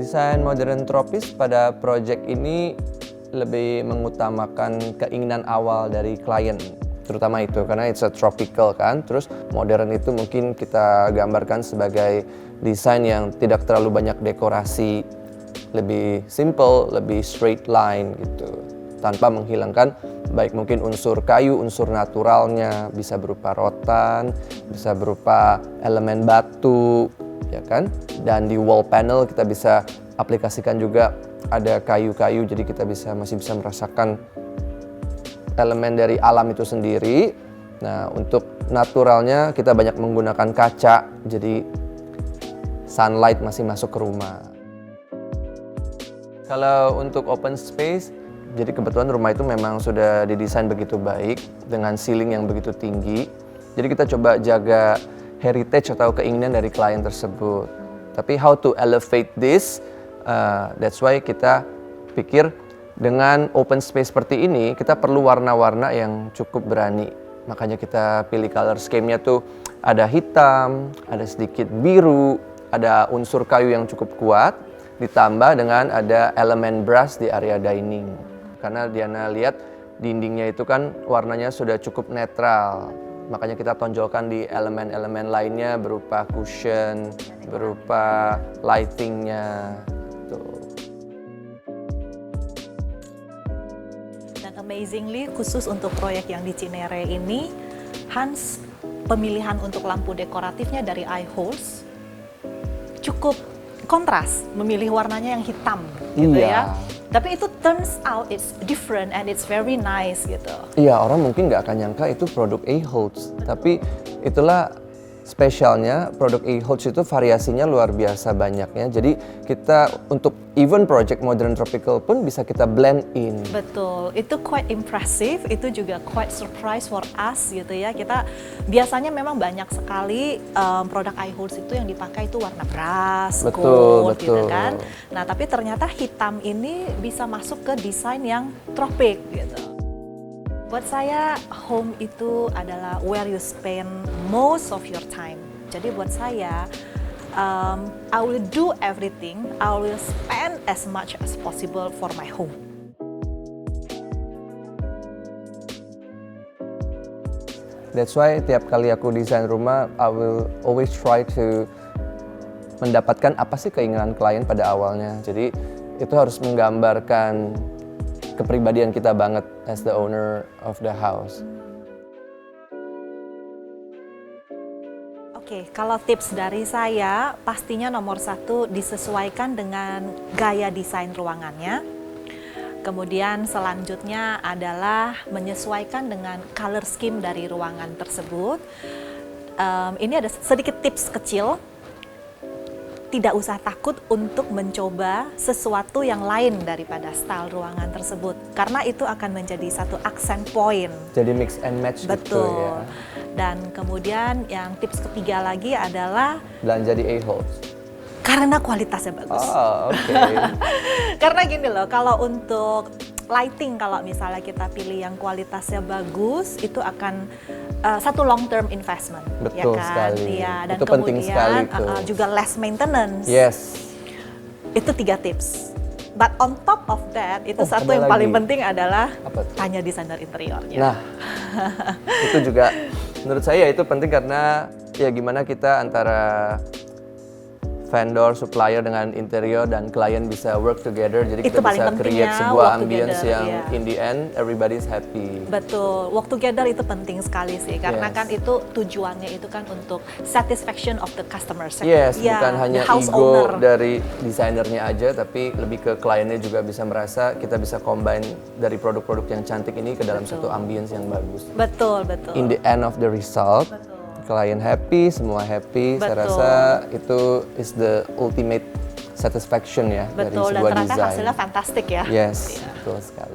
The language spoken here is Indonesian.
Desain modern tropis pada project ini lebih mengutamakan keinginan awal dari klien, terutama itu karena it's a tropical kan. Terus modern itu mungkin kita gambarkan sebagai desain yang tidak terlalu banyak dekorasi, lebih simple, lebih straight line gitu, tanpa menghilangkan baik mungkin unsur kayu, unsur naturalnya, bisa berupa rotan, bisa berupa elemen batu, ya kan? Dan di wall panel kita bisa aplikasikan juga ada kayu-kayu, jadi kita masih bisa merasakan elemen dari alam itu sendiri. Nah, untuk naturalnya kita banyak menggunakan kaca, jadi sunlight masih masuk ke rumah. Kalau untuk open space, jadi kebetulan rumah itu memang sudah didesain begitu baik dengan ceiling yang begitu tinggi. Jadi kita coba jaga heritage atau keinginan dari klien tersebut. Tapi how to elevate this, that's why kita pikir dengan open space seperti ini, kita perlu warna-warna yang cukup berani. Makanya kita pilih color scheme-nya tuh ada hitam, ada sedikit biru, ada unsur kayu yang cukup kuat, ditambah dengan ada elemen brass di area dining. Karena Diana lihat dindingnya itu kan warnanya sudah cukup netral. Makanya kita tonjolkan di elemen-elemen lainnya berupa cushion, berupa lightingnya. Tuh. Dan amazingly, khusus untuk proyek yang di Cinere ini, Hans pemilihan untuk lampu dekoratifnya dari iHoles cukup kontras, memilih warnanya yang hitam gitu ya. Tapi itu turns out it's different and it's very nice gitu. Iya, orang mungkin nggak akan nyangka itu produk iHoles, tapi itulah spesialnya produk iHoles itu variasinya luar biasa banyaknya. Jadi kita untuk even project modern tropical pun bisa kita blend in. Betul, itu quite impressive, itu juga quite surprise for us gitu ya. Kita biasanya memang banyak sekali produk iHoles itu yang dipakai itu warna brass, gold gitu kan. Nah tapi ternyata hitam ini bisa masuk ke desain yang tropik gitu. Buat saya, home itu adalah where you spend most of your time. Jadi buat saya, I will do everything, I will spend as much as possible for my home. That's why tiap kali aku desain rumah, I will always try to mendapatkan apa sih keinginan klien pada awalnya. Jadi itu harus menggambarkan kepribadian kita banget as the owner of the house. Oke, kalau tips dari saya, pastinya nomor satu disesuaikan dengan gaya desain ruangannya. Kemudian selanjutnya adalah menyesuaikan dengan color scheme dari ruangan tersebut. Ini ada sedikit tips kecil. Tidak usah takut untuk mencoba sesuatu yang lain daripada style ruangan tersebut. Karena itu akan menjadi satu accent point. Jadi mix and match. Betul. Gitu ya. Dan kemudian yang tips ketiga lagi adalah belanja di iHoles. Karena kualitasnya bagus. Oh, oke. Okay. Karena gini loh, kalau untuk lighting, kalau misalnya kita pilih yang kualitasnya bagus, itu akan satu long term investment. Betul ya kan? sekali. Ya, dan itu kemudian penting sekali itu. Juga less maintenance. Yes. Itu 3 tips. But on top of that, itu satu yang paling penting adalah tanya desainer interiornya. Nah, itu juga menurut saya itu penting karena ya gimana kita antara vendor, supplier dengan interior dan klien bisa work together. Jadi kita bisa create sebuah ambience yang in the end everybody's happy. Betul, work together itu penting sekali sih. Karena kan itu tujuannya itu kan untuk satisfaction of the customers. Yes, bukan hanya ego dari desainernya aja, tapi lebih ke kliennya juga bisa merasa kita bisa combine dari produk-produk yang cantik ini ke dalam satu ambience yang bagus. Betul, betul. In the end of the result, klien happy, semua happy. Betul. Saya rasa itu is the ultimate satisfaction ya. Betul, dari sebuah desain. Dan ternyata hasilnya fantastik ya. Yes, betul sekali.